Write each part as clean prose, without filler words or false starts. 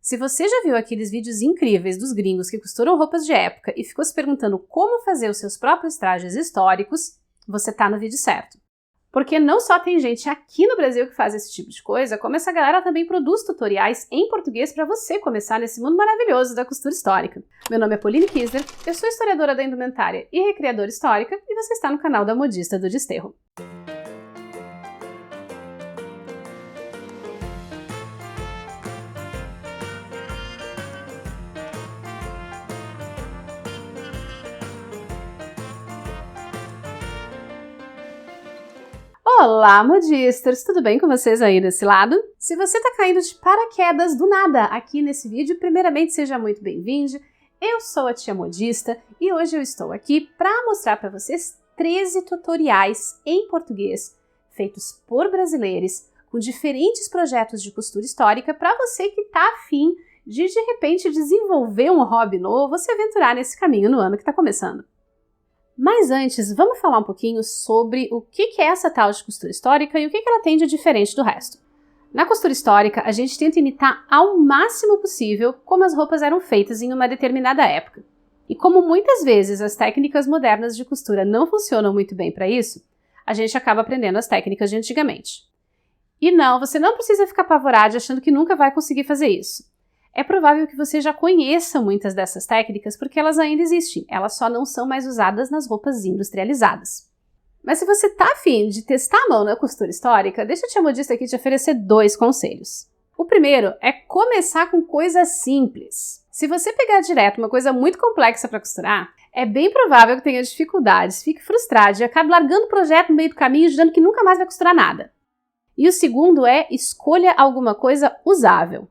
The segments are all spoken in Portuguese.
Se você já viu aqueles vídeos incríveis dos gringos que costuram roupas de época e ficou se perguntando como fazer os seus próprios trajes históricos, você tá no vídeo certo. Porque não só tem gente aqui no Brasil que faz esse tipo de coisa, como essa galera também produz tutoriais em português para você começar nesse mundo maravilhoso da costura histórica. Meu nome é Pauline Kisler, eu sou historiadora da indumentária e recriadora histórica, e você está no canal da Modista do Desterro. Olá, modistas! Tudo bem com vocês aí desse lado? Se você tá caindo de paraquedas do nada aqui nesse vídeo, primeiramente seja muito bem-vindo. Eu sou a Tia Modista e hoje eu estou aqui para mostrar para vocês 13 tutoriais em português feitos por brasileiros com diferentes projetos de costura histórica para você que tá afim de repente desenvolver um hobby novo ou se aventurar nesse caminho no ano que está começando. Mas antes, vamos falar um pouquinho sobre o que é essa tal de costura histórica e o que ela tem de diferente do resto. Na costura histórica, a gente tenta imitar ao máximo possível como as roupas eram feitas em uma determinada época. E como muitas vezes as técnicas modernas de costura não funcionam muito bem para isso, a gente acaba aprendendo as técnicas de antigamente. E não, você não precisa ficar apavorado achando que nunca vai conseguir fazer isso. É provável que você já conheça muitas dessas técnicas porque elas ainda existem, elas só não são mais usadas nas roupas industrializadas. Mas se você tá afim de testar a mão na costura histórica, deixa a Tia Modista aqui te oferecer 2 conselhos. O primeiro é começar com coisas simples. Se você pegar direto uma coisa muito complexa para costurar, é bem provável que tenha dificuldades, fique frustrado e acabe largando o projeto no meio do caminho, dizendo que nunca mais vai costurar nada. E o segundo é escolha alguma coisa usável.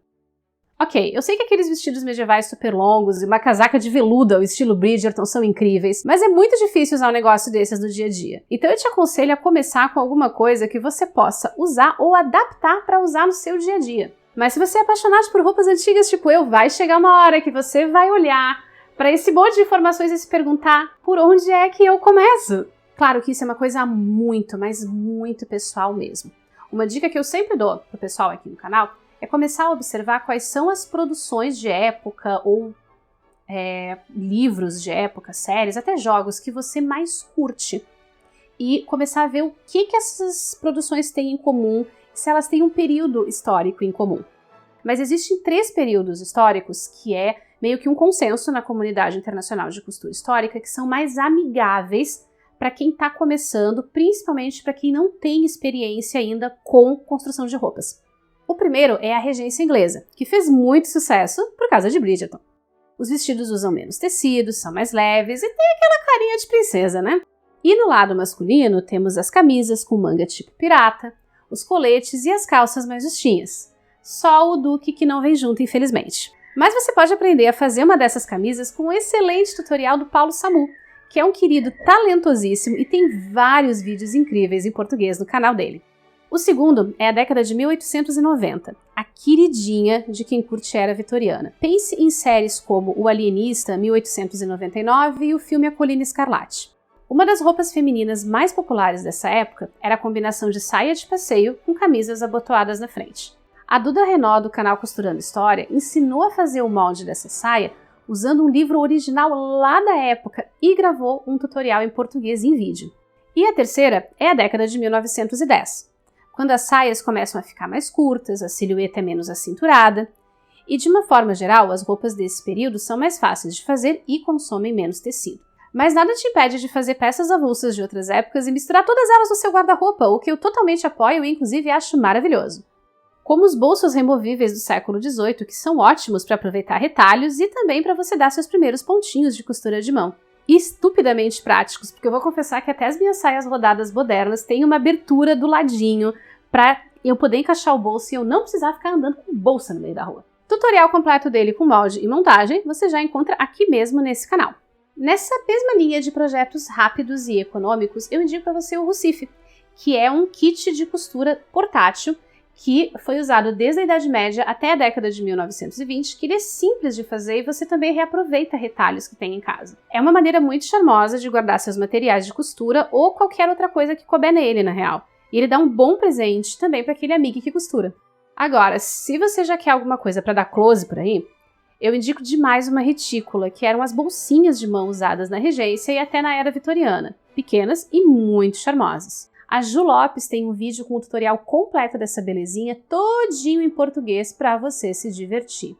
Ok, eu sei que aqueles vestidos medievais super longos e uma casaca de veludo ao estilo Bridgerton são incríveis, mas é muito difícil usar um negócio desses no dia a dia. Então eu te aconselho a começar com alguma coisa que você possa usar ou adaptar para usar no seu dia a dia. Mas se você é apaixonado por roupas antigas tipo eu, vai chegar uma hora que você vai olhar para esse monte de informações e se perguntar por onde é que eu começo? Claro que isso é uma coisa muito, mas muito pessoal mesmo. Uma dica que eu sempre dou pro pessoal aqui no canal é começar a observar quais são as produções de época ou livros de época, séries, até jogos que você mais curte. E começar a ver o que essas produções têm em comum, se elas têm um período histórico em comum. Mas existem 3 períodos históricos que é meio que um consenso na comunidade internacional de costura histórica que são mais amigáveis para quem está começando, principalmente para quem não tem experiência ainda com construção de roupas. O primeiro é a Regência Inglesa, que fez muito sucesso por causa de Bridgerton. Os vestidos usam menos tecidos, são mais leves e tem aquela carinha de princesa, né? E no lado masculino temos as camisas com manga tipo pirata, os coletes e as calças mais justinhas. Só o Duque que não vem junto, infelizmente. Mas você pode aprender a fazer uma dessas camisas com um excelente tutorial do Paulo Samu, que é um querido talentosíssimo e tem vários vídeos incríveis em português no canal dele. O segundo é a década de 1890, a queridinha de quem curte era vitoriana. Pense em séries como O Alienista, 1899 e o filme A Colina Escarlate. Uma das roupas femininas mais populares dessa época era a combinação de saia de passeio com camisas abotoadas na frente. A Duda Renaud, do canal Costurando História, ensinou a fazer o molde dessa saia usando um livro original lá da época e gravou um tutorial em português em vídeo. E a terceira é a década de 1910. Quando as saias começam a ficar mais curtas, a silhueta é menos acinturada, e de uma forma geral, as roupas desse período são mais fáceis de fazer e consomem menos tecido. Mas nada te impede de fazer peças avulsas de outras épocas e misturar todas elas no seu guarda-roupa, o que eu totalmente apoio e inclusive acho maravilhoso. Como os bolsos removíveis do século XVIII, que são ótimos para aproveitar retalhos e também para você dar seus primeiros pontinhos de costura de mão. E estupidamente práticos, porque eu vou confessar que até as minhas saias rodadas modernas têm uma abertura do ladinho para eu poder encaixar o bolso e eu não precisar ficar andando com bolsa no meio da rua. Tutorial completo dele com molde e montagem você já encontra aqui mesmo nesse canal. Nessa mesma linha de projetos rápidos e econômicos, eu indico para você o Rucife, que é um kit de costura portátil que foi usado desde a Idade Média até a década de 1920, que ele é simples de fazer e você também reaproveita retalhos que tem em casa. É uma maneira muito charmosa de guardar seus materiais de costura ou qualquer outra coisa que couber nele, na real. E ele dá um bom presente também para aquele amigo que costura. Agora, se você já quer alguma coisa para dar close por aí, eu indico demais uma retícula, que eram as bolsinhas de mão usadas na regência e até na era vitoriana, pequenas e muito charmosas. A Ju Lopes tem um vídeo com o tutorial completo dessa belezinha, todinho em português para você se divertir.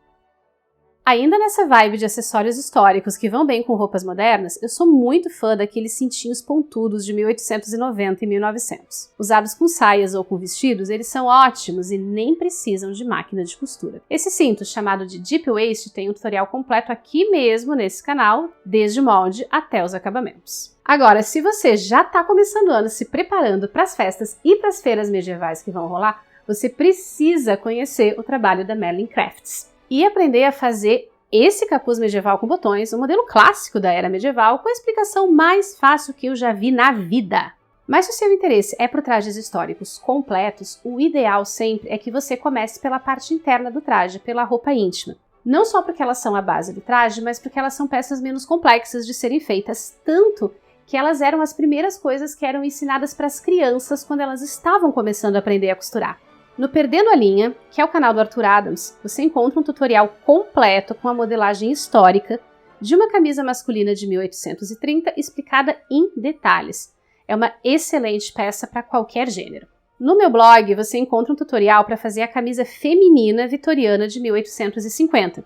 Ainda nessa vibe de acessórios históricos que vão bem com roupas modernas, eu sou muito fã daqueles cintinhos pontudos de 1890 e 1900. Usados com saias ou com vestidos, eles são ótimos e nem precisam de máquina de costura. Esse cinto, chamado de Deep Waist, tem um tutorial completo aqui mesmo nesse canal, desde o molde até os acabamentos. Agora, se você já está começando o ano se preparando para as festas e para as feiras medievais que vão rolar, você precisa conhecer o trabalho da Merlin Crafts e aprender a fazer esse capuz medieval com botões, um modelo clássico da era medieval, com a explicação mais fácil que eu já vi na vida. Mas se o seu interesse é por trajes históricos completos, o ideal sempre é que você comece pela parte interna do traje, pela roupa íntima. Não só porque elas são a base do traje, mas porque elas são peças menos complexas de serem feitas, tanto que elas eram as primeiras coisas que eram ensinadas para as crianças quando elas estavam começando a aprender a costurar. No Perdendo a Linha, que é o canal do Arthur Adams, você encontra um tutorial completo com a modelagem histórica de uma camisa masculina de 1830 explicada em detalhes. É uma excelente peça para qualquer gênero. No meu blog, você encontra um tutorial para fazer a camisa feminina vitoriana de 1850,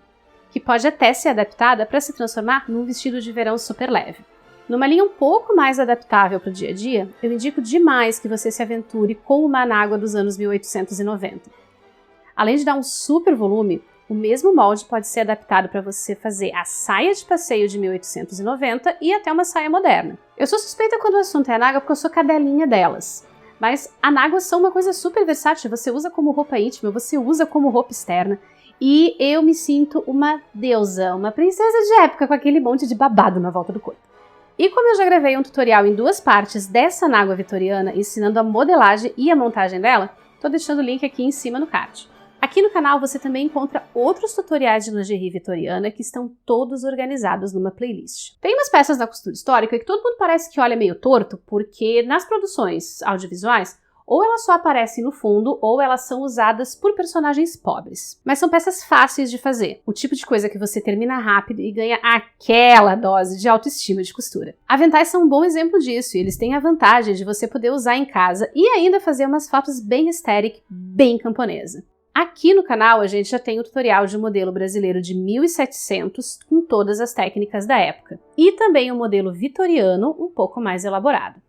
que pode até ser adaptada para se transformar num vestido de verão super leve. Numa linha um pouco mais adaptável para o dia a dia, eu indico demais que você se aventure com uma anágua dos anos 1890. Além de dar um super volume, o mesmo molde pode ser adaptado para você fazer a saia de passeio de 1890 e até uma saia moderna. Eu sou suspeita quando o assunto é anágua porque eu sou cadelinha delas. Mas anáguas são uma coisa super versátil, você usa como roupa íntima, você usa como roupa externa. E eu me sinto uma deusa, uma princesa de época com aquele monte de babado na volta do corpo. E como eu já gravei um tutorial em 2 partes dessa anágua vitoriana, ensinando a modelagem e a montagem dela, tô deixando o link aqui em cima no card. Aqui no canal você também encontra outros tutoriais de lingerie vitoriana que estão todos organizados numa playlist. Tem umas peças da costura histórica que todo mundo parece que olha meio torto, porque nas produções audiovisuais, ou elas só aparecem no fundo, ou elas são usadas por personagens pobres. Mas são peças fáceis de fazer, o tipo de coisa que você termina rápido e ganha aquela dose de autoestima de costura. Aventais são um bom exemplo disso, e eles têm a vantagem de você poder usar em casa e ainda fazer umas fotos bem aesthetic, bem camponesa. Aqui no canal a gente já tem o tutorial de um modelo brasileiro de 1700 com todas as técnicas da época, e também um modelo vitoriano um pouco mais elaborado.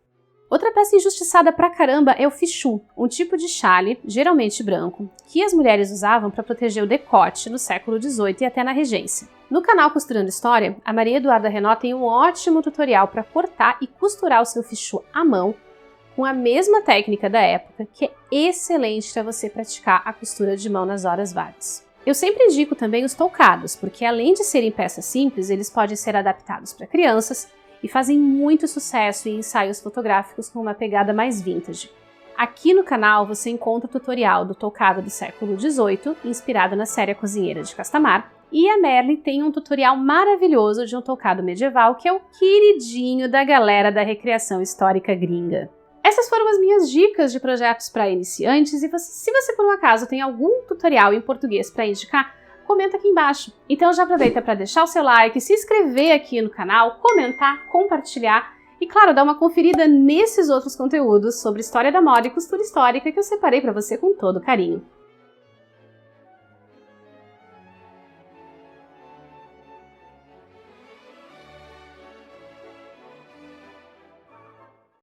Outra peça injustiçada pra caramba é o fichu, um tipo de chale, geralmente branco, que as mulheres usavam para proteger o decote no século XVIII e até na regência. No canal Costurando História, a Maria Eduarda Renó tem um ótimo tutorial para cortar e costurar o seu fichu à mão, com a mesma técnica da época, que é excelente para você praticar a costura de mão nas horas vagas. Eu sempre indico também os toucados, porque além de serem peças simples, eles podem ser adaptados para crianças, e fazem muito sucesso em ensaios fotográficos com uma pegada mais vintage. Aqui no canal você encontra o tutorial do toucado do século XVIII, inspirado na série A Cozinheira de Castamar, e a Merlin tem um tutorial maravilhoso de um toucado medieval que é o queridinho da galera da recreação histórica gringa. Essas foram as minhas dicas de projetos para iniciantes e se você por um acaso tem algum tutorial em português para indicar, comenta aqui embaixo. Então já aproveita para deixar o seu like, se inscrever aqui no canal, comentar, compartilhar e, claro, dar uma conferida nesses outros conteúdos sobre história da moda e costura histórica que eu separei para você com todo carinho.